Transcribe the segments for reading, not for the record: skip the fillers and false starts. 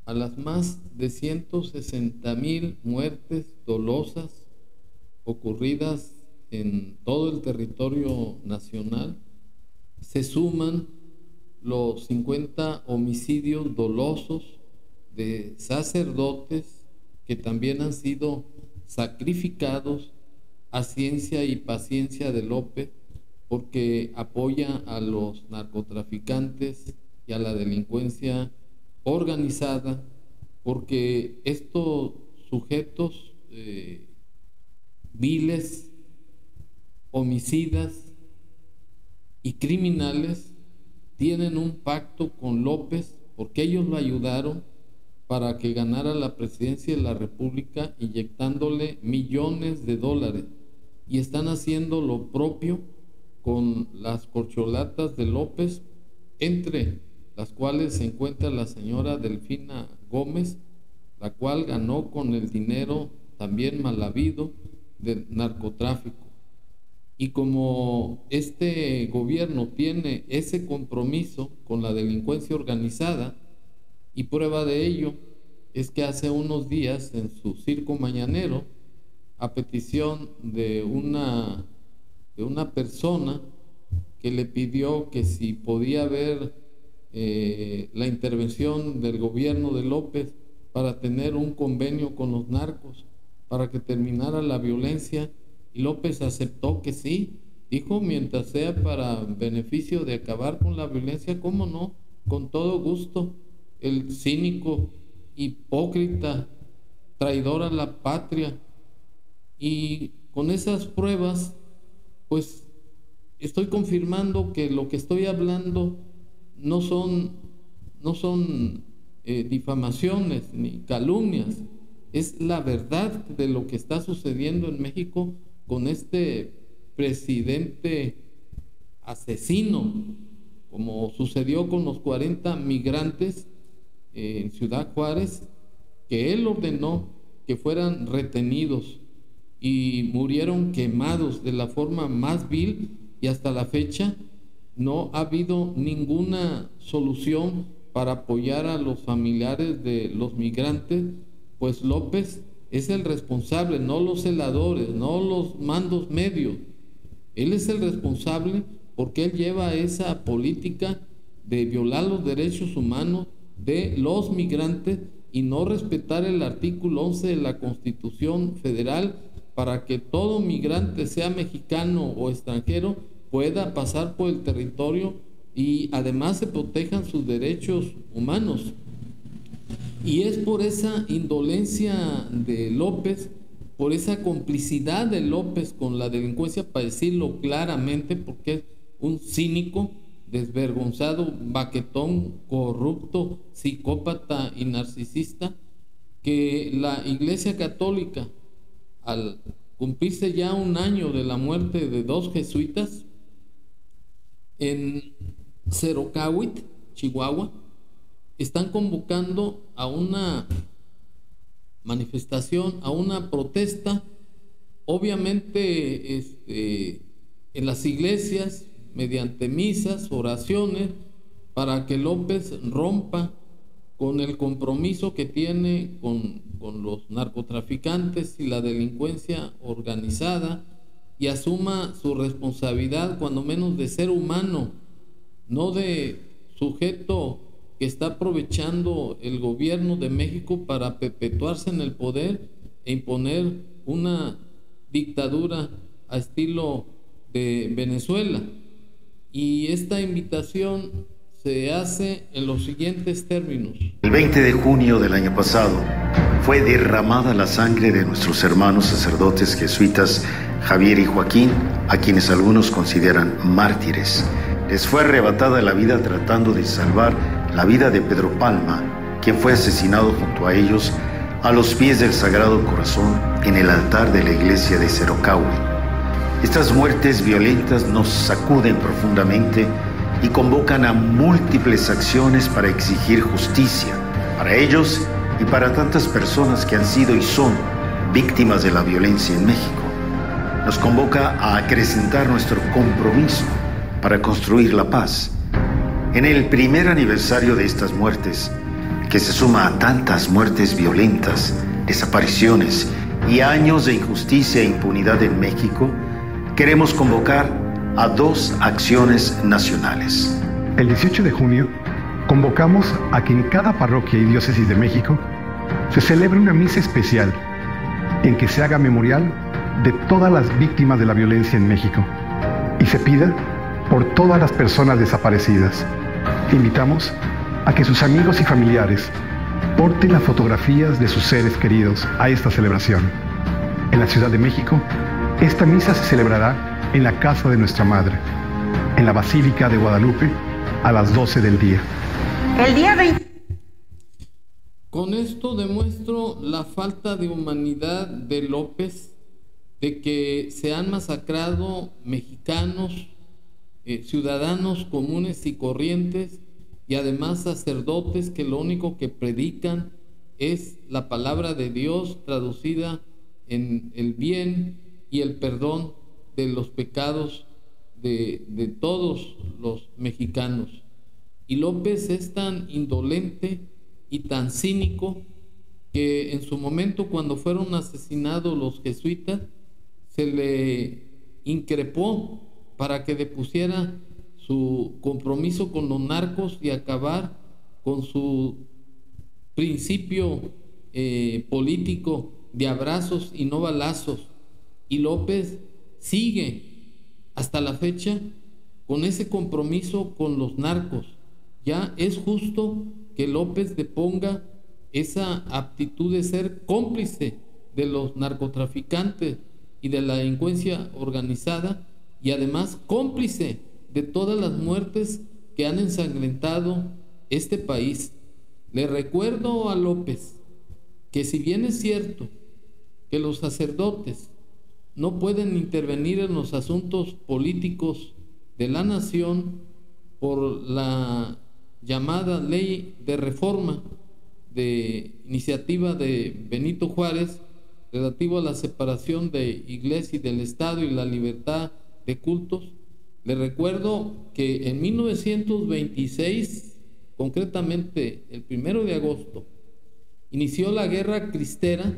a las más de 160,000 muertes dolosas ocurridas en todo el territorio nacional, se suman los 50 homicidios dolosos de sacerdotes que también han sido sacrificados a ciencia y paciencia de López, porque apoya a los narcotraficantes y a la delincuencia organizada, porque estos sujetos viles, homicidas y criminales tienen un pacto con López, porque ellos lo ayudaron para que ganara la presidencia de la República, inyectándole millones de dólares, y están haciendo lo propio con las corcholatas de López, entre las cuales se encuentra la señora Delfina Gómez, la cual ganó con el dinero también mal habido del narcotráfico. Y como este gobierno tiene ese compromiso con la delincuencia organizada, y prueba de ello es que hace unos días en su circo mañanero, a petición de una persona que le pidió que si podía ver la intervención del gobierno de López para tener un convenio con los narcos, para que terminara la violencia, y López aceptó que sí, dijo, mientras sea para beneficio de acabar con la violencia, ¿cómo no? Con todo gusto. El cínico, hipócrita, traidor a la patria. Y con esas pruebas, pues estoy confirmando que lo que estoy hablando no son difamaciones ni calumnias, es la verdad de lo que está sucediendo en México con este presidente asesino, como sucedió con los 40 migrantes en Ciudad Juárez, que él ordenó que fueran retenidos y murieron quemados de la forma más vil, y hasta la fecha no ha habido ninguna solución para apoyar a los familiares de los migrantes, pues López es el responsable, no los celadores, no los mandos medios. Él es el responsable porque él lleva esa política de violar los derechos humanos de los migrantes y no respetar el artículo 11 de la Constitución Federal, para que todo migrante, sea mexicano o extranjero, pueda pasar por el territorio y además se protejan sus derechos humanos. Y es por esa indolencia de López, por esa complicidad de López con la delincuencia, para decirlo claramente, porque es un cínico, desvergonzado, baquetón, corrupto, psicópata y narcisista, que la Iglesia Católica, al cumplirse ya un año de la muerte de 2 jesuitas en Cerocahuit, Chihuahua, están convocando a una manifestación, a una protesta, obviamente en las iglesias, mediante misas, oraciones, para que López rompa con el compromiso que tiene con los narcotraficantes y la delincuencia organizada, y asuma su responsabilidad, cuando menos de ser humano, no de sujeto que está aprovechando el gobierno de México para perpetuarse en el poder e imponer una dictadura a estilo de Venezuela. Y esta invitación se hace en los siguientes términos. El 20 de junio del año pasado fue derramada la sangre de nuestros hermanos sacerdotes jesuitas Javier y Joaquín, a quienes algunos consideran mártires. Les fue arrebatada la vida tratando de salvar la vida de Pedro Palma, quien fue asesinado junto a ellos a los pies del Sagrado Corazón en el altar de la iglesia de Cerocahui. Estas muertes violentas nos sacuden profundamente y convocan a múltiples acciones para exigir justicia para ellos y para tantas personas que han sido y son víctimas de la violencia en México. Nos convoca a acrecentar nuestro compromiso para construir la paz. En el primer aniversario de estas muertes, que se suma a tantas muertes violentas, desapariciones y años de injusticia e impunidad en México, queremos convocar a 2 acciones nacionales. El 18 de junio convocamos a que en cada parroquia y diócesis de México se celebre una misa especial en que se haga memorial de todas las víctimas de la violencia en México y se pida por todas las personas desaparecidas. Invitamos a que sus amigos y familiares porten las fotografías de sus seres queridos a esta celebración. En la Ciudad de México, esta misa se celebrará en la casa de nuestra Madre, en la Basílica de Guadalupe, a las 12 del día. El día 20. Con esto demuestro la falta de humanidad de López, de que se han masacrado mexicanos, ciudadanos comunes y corrientes, y además sacerdotes que lo único que predican es la palabra de Dios traducida en el bien y el perdón de los pecados de todos los mexicanos. Y López es tan indolente y tan cínico que en su momento, cuando fueron asesinados los jesuitas, se le increpó para que depusiera su compromiso con los narcos y acabar con su principio político de abrazos y no balazos. Y López sigue hasta la fecha con ese compromiso con los narcos. Ya es justo que López deponga esa aptitud de ser cómplice de los narcotraficantes y de la delincuencia organizada, y además cómplice de todas las muertes que han ensangrentado este país. Le recuerdo a López que, si bien es cierto que los sacerdotes no pueden intervenir en los asuntos políticos de la nación por la llamada ley de reforma de iniciativa de Benito Juárez relativo a la separación de Iglesia y del Estado y la libertad de cultos, le recuerdo que en 1926, concretamente el 1 de agosto, inició la guerra cristera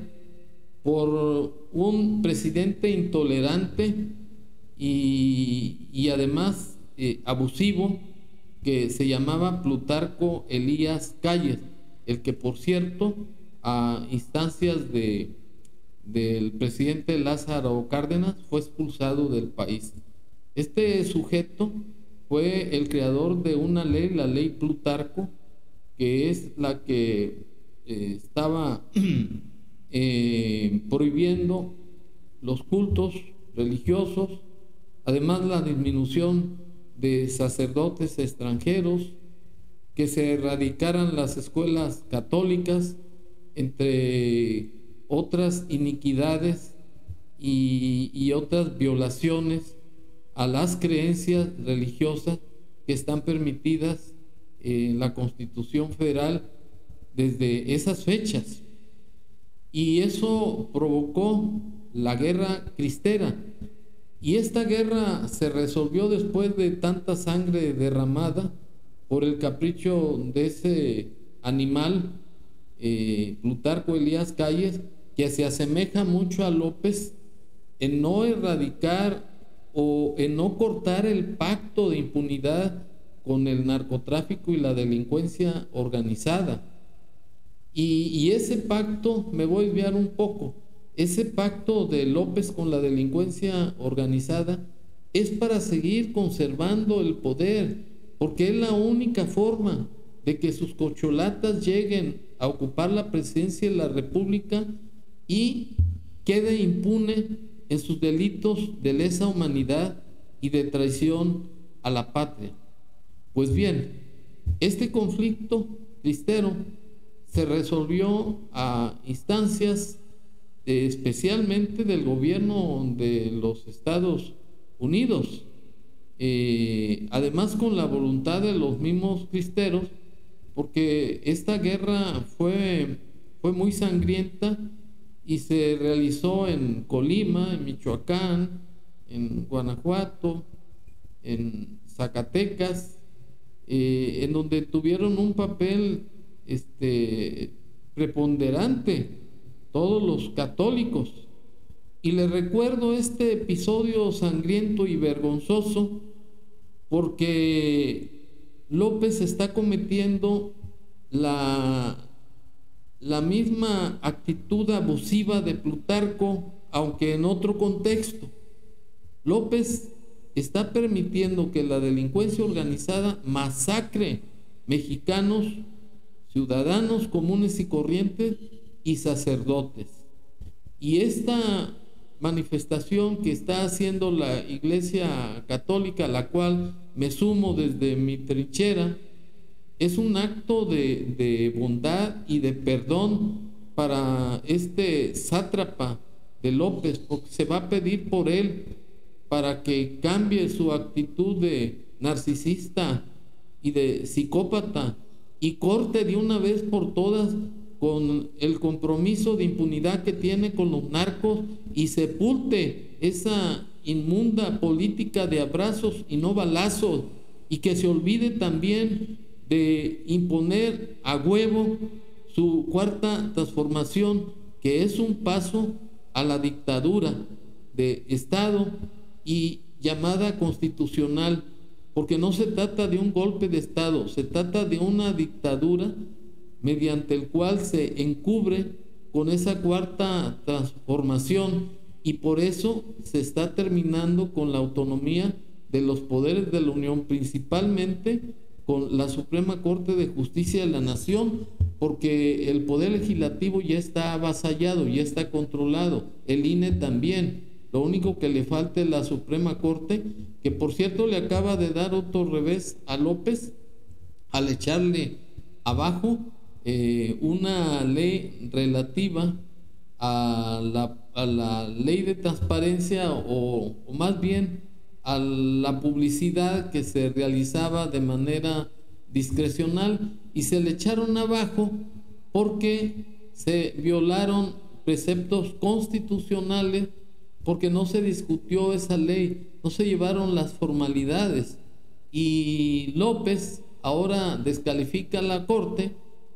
por un presidente intolerante y además abusivo, que se llamaba Plutarco Elías Calles, el que, por cierto, a instancias del presidente Lázaro Cárdenas, fue expulsado del país. Este sujeto fue el creador de una ley, la ley Plutarco, que es la que estaba prohibiendo los cultos religiosos, además la disminución de sacerdotes extranjeros, que se erradicaran las escuelas católicas, entre otras iniquidades y otras violaciones a las creencias religiosas que están permitidas en la Constitución Federal desde esas fechas. Y eso provocó la guerra cristera. Y esta guerra se resolvió después de tanta sangre derramada por el capricho de ese animal, Plutarco Elías Calles, que se asemeja mucho a López en no erradicar o en no cortar el pacto de impunidad con el narcotráfico y la delincuencia organizada. Y ese pacto, me voy a desviar un poco, ese pacto de López con la delincuencia organizada es para seguir conservando el poder, porque es la única forma de que sus corcholatas lleguen a ocupar la presidencia de la República y quede impune en sus delitos de lesa humanidad y de traición a la patria. Pues bien, este conflicto cristero se resolvió a instancias especialmente del gobierno de los Estados Unidos, además con la voluntad de los mismos cristeros, porque esta guerra fue muy sangrienta y se realizó en Colima, en Michoacán, en Guanajuato, en Zacatecas, en donde tuvieron un papel preponderante, todos los católicos. Y le recuerdo este episodio sangriento y vergonzoso porque López está cometiendo la misma actitud abusiva de Plutarco, aunque en otro contexto. López está permitiendo que la delincuencia organizada masacre mexicanos, ciudadanos comunes y corrientes y sacerdotes. Y esta manifestación que está haciendo la Iglesia Católica, a la cual me sumo desde mi trinchera, es un acto de bondad y de perdón para este sátrapa de López, porque se va a pedir por él para que cambie su actitud de narcisista y de psicópata y corte de una vez por todas con el compromiso de impunidad que tiene con los narcos y sepulte esa inmunda política de abrazos y no balazos, y que se olvide también de imponer a huevo su cuarta transformación, que es un paso a la dictadura de Estado y llamada constitucional, porque no se trata de un golpe de Estado, se trata de una dictadura mediante el cual se encubre con esa cuarta transformación, y por eso se está terminando con la autonomía de los poderes de la Unión, principalmente con la Suprema Corte de Justicia de la Nación, porque el poder legislativo ya está avasallado, ya está controlado, el INE también. Lo único que le falta es la Suprema Corte, que por cierto le acaba de dar otro revés a López al echarle abajo una ley relativa a la ley de transparencia, o más bien a la publicidad que se realizaba de manera discrecional, y se le echaron abajo porque se violaron preceptos constitucionales, porque no se discutió esa ley, no se llevaron las formalidades, y López ahora descalifica a la Corte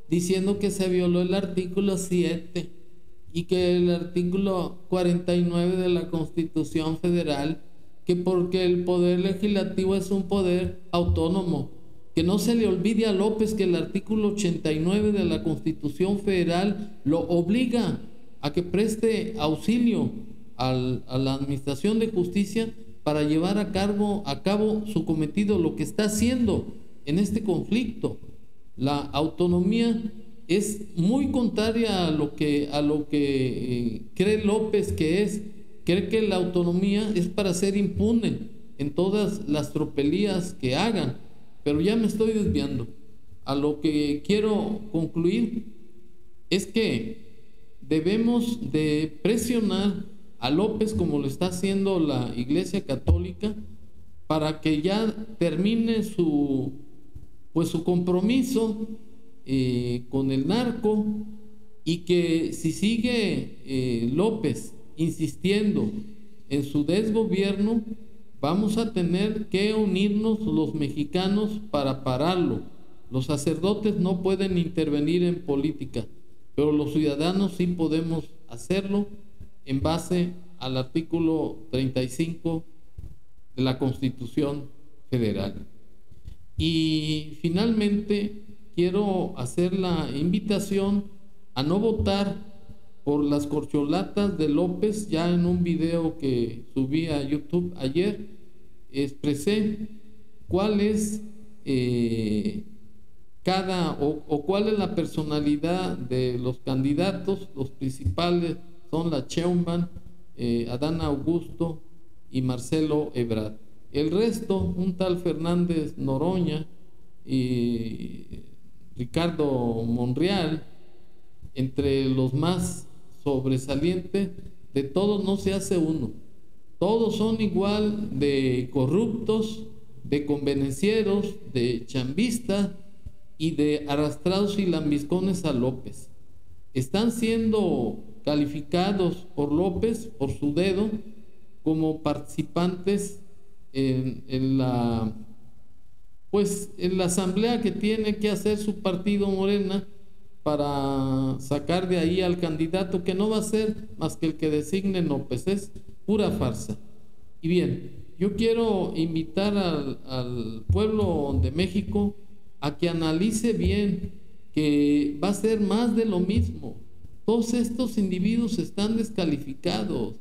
diciendo que se violó el artículo 7 y que el artículo 49 de la Constitución Federal, que porque el poder legislativo es un poder autónomo. Que no se le olvide a López que el artículo 89 de la Constitución Federal lo obliga a que preste auxilio a la Administración de Justicia para llevar a cabo su cometido, lo que está haciendo en este conflicto. La autonomía es muy contraria a lo que cree López que es. Cree que la autonomía es para ser impune en todas las tropelías que hagan, pero ya me estoy desviando. A lo que quiero concluir es que debemos de presionar a López, como lo está haciendo la Iglesia Católica, para que ya termine su compromiso con el narco, y que si sigue López insistiendo en su desgobierno, vamos a tener que unirnos los mexicanos para pararlo. Los sacerdotes no pueden intervenir en política, pero los ciudadanos sí podemos hacerlo en base al artículo 35 de la Constitución Federal. Y finalmente quiero hacer la invitación a no votar por las corcholatas de López. Ya en un video que subí a YouTube ayer expresé cuál es cuál es la personalidad de los candidatos. Los principales son la Sheinbaum, Adán Augusto y Marcelo Ebrard. El resto, un tal Fernández Noroña y Ricardo Monreal, entre los más sobresalientes, de todos no se hace uno. Todos son igual de corruptos, de convenencieros, de chambistas y de arrastrados y lambiscones a López. Están siendo calificados por López, por su dedo, como participantes en la asamblea que tiene que hacer su partido Morena, para sacar de ahí al candidato, que no va a ser más que el que designe López. Es pura farsa. Y bien, yo quiero invitar al pueblo de México a que analice bien que va a ser más de lo mismo. Todos estos individuos están descalificados.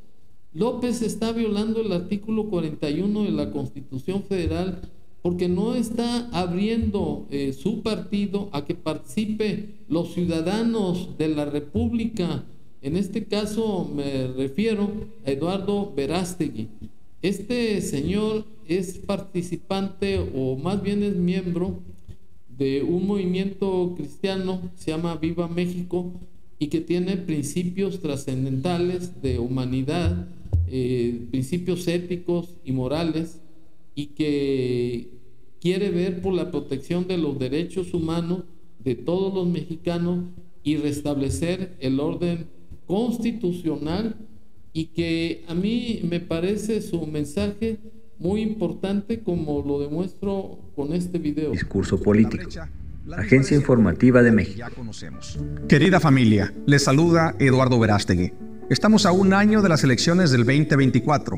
López está violando el artículo 41 de la Constitución Federal porque no está abriendo su partido a que participe los ciudadanos de la República. En este caso me refiero a Eduardo Verástegui. Este señor es participante, o más bien es miembro de un movimiento cristiano que se llama Viva México y que tiene principios trascendentales de humanidad, principios éticos y morales, y que quiere ver por la protección de los derechos humanos de todos los mexicanos y restablecer el orden constitucional, y que a mí me parece su mensaje muy importante, como lo demuestro con este video. Discurso político. Agencia Informativa de México. Querida familia, les saluda Eduardo Verástegui. Estamos a un año de las elecciones del 2024,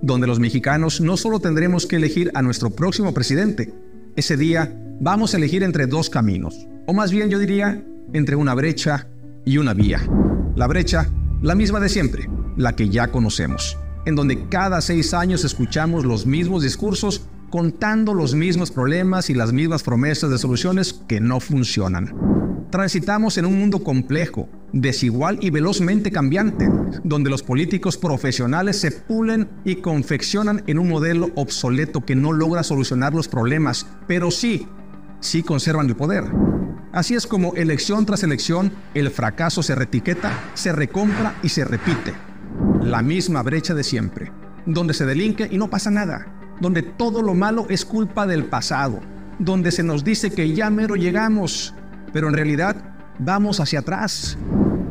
donde los mexicanos no solo tendremos que elegir a nuestro próximo presidente. Ese día vamos a elegir entre dos caminos, o más bien yo diría, entre una brecha y una vía. La brecha, la misma de siempre, la que ya conocemos, en donde cada 6 años escuchamos los mismos discursos contando los mismos problemas y las mismas promesas de soluciones que no funcionan. Transitamos en un mundo complejo, desigual y velozmente cambiante, donde los políticos profesionales se pulen y confeccionan en un modelo obsoleto que no logra solucionar los problemas, pero sí conservan el poder. Así es como elección tras elección, el fracaso se reetiqueta, se recompra y se repite. La misma brecha de siempre, donde se delinque y no pasa nada, donde todo lo malo es culpa del pasado, donde se nos dice que ya mero llegamos, pero en realidad vamos hacia atrás.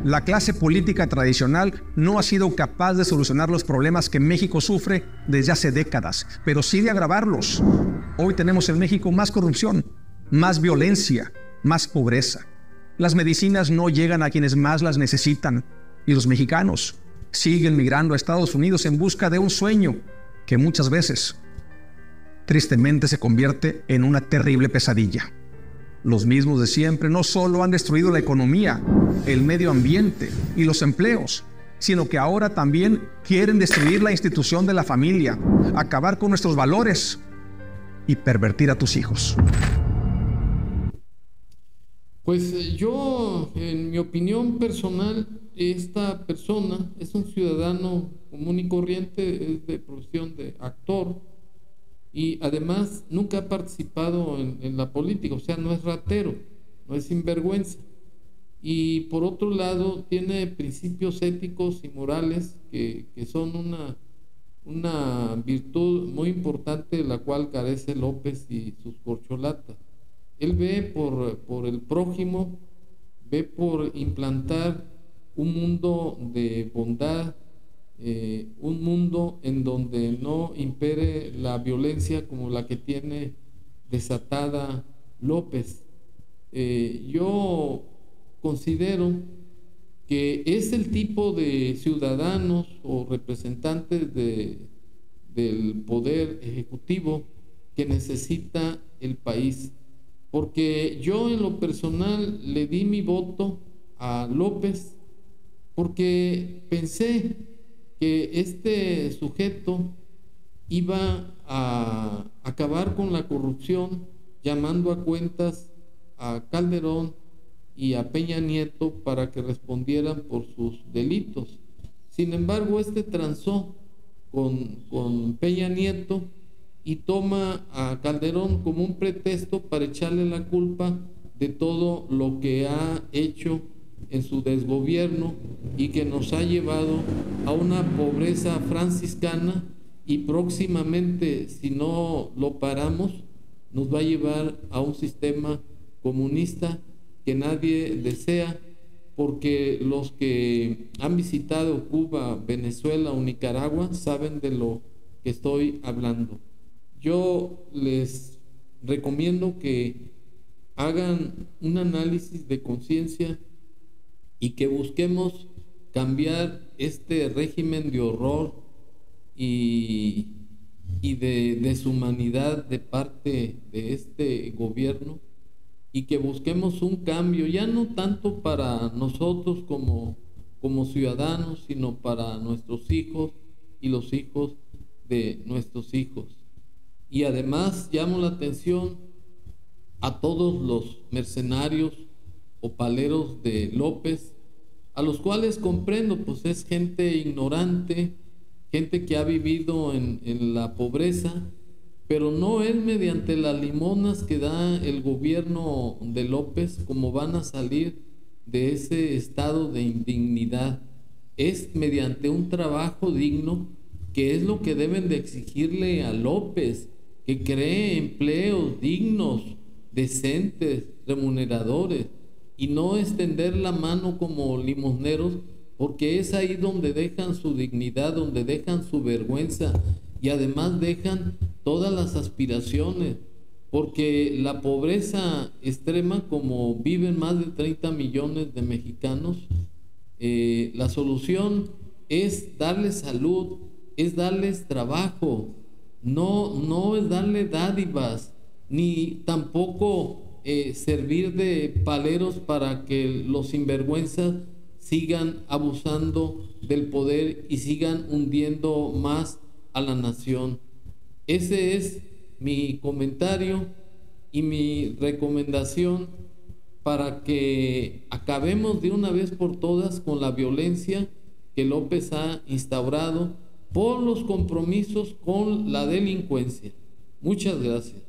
La clase política tradicional no ha sido capaz de solucionar los problemas que México sufre desde hace décadas, pero sí de agravarlos. Hoy tenemos en México más corrupción, más violencia, más pobreza. Las medicinas no llegan a quienes más las necesitan, y los mexicanos siguen migrando a Estados Unidos en busca de un sueño que muchas veces, tristemente, se convierte en una terrible pesadilla. Los mismos de siempre no solo han destruido la economía, el medio ambiente y los empleos, sino que ahora también quieren destruir la institución de la familia, acabar con nuestros valores y pervertir a tus hijos. Pues yo, en mi opinión personal, esta persona es un ciudadano común y corriente, es de profesión de actor, y además nunca ha participado en la política, o sea, no es ratero, no es sinvergüenza. Y por otro lado, tiene principios éticos y morales que son una virtud muy importante de la cual carece López y sus corcholatas. Él ve por el prójimo, ve por implantar un mundo de bondad, un mundo en donde no impere la violencia como la que tiene desatada López. Yo considero que es el tipo de ciudadanos o representantes del poder ejecutivo que necesita el país, porque yo en lo personal le di mi voto a López porque pensé que este sujeto iba a acabar con la corrupción, llamando a cuentas a Calderón y a Peña Nieto para que respondieran por sus delitos. Sin embargo, este transó con Peña Nieto y toma a Calderón como un pretexto para echarle la culpa de todo lo que ha hecho en su desgobierno y que nos ha llevado a una pobreza franciscana, y próximamente, si no lo paramos, nos va a llevar a un sistema comunista que nadie desea, porque los que han visitado Cuba, Venezuela o Nicaragua saben de lo que estoy hablando. Yo les recomiendo que hagan un análisis de conciencia y que busquemos cambiar este régimen de horror y de deshumanidad de parte de este gobierno, y que busquemos un cambio, ya no tanto para nosotros como ciudadanos, sino para nuestros hijos y los hijos de nuestros hijos. Y además llamo la atención a todos los mercenarios o paleros de López, a los cuales comprendo, pues es gente ignorante, gente que ha vivido en la pobreza, pero no es mediante las limonas que da el gobierno de López como van a salir de ese estado de indignidad. Es mediante un trabajo digno, que es lo que deben de exigirle a López, que cree empleos dignos, decentes, remuneradores, y no extender la mano como limosneros, porque es ahí donde dejan su dignidad, donde dejan su vergüenza, y además dejan todas las aspiraciones, porque la pobreza extrema, como viven más de 30 millones de mexicanos, la solución es darles salud, es darles trabajo, no es darle dádivas, ni tampoco servir de paleros para que los sinvergüenzas sigan abusando del poder y sigan hundiendo más a la nación. Ese es mi comentario y mi recomendación para que acabemos de una vez por todas con la violencia que López ha instaurado por los compromisos con la delincuencia. Muchas gracias.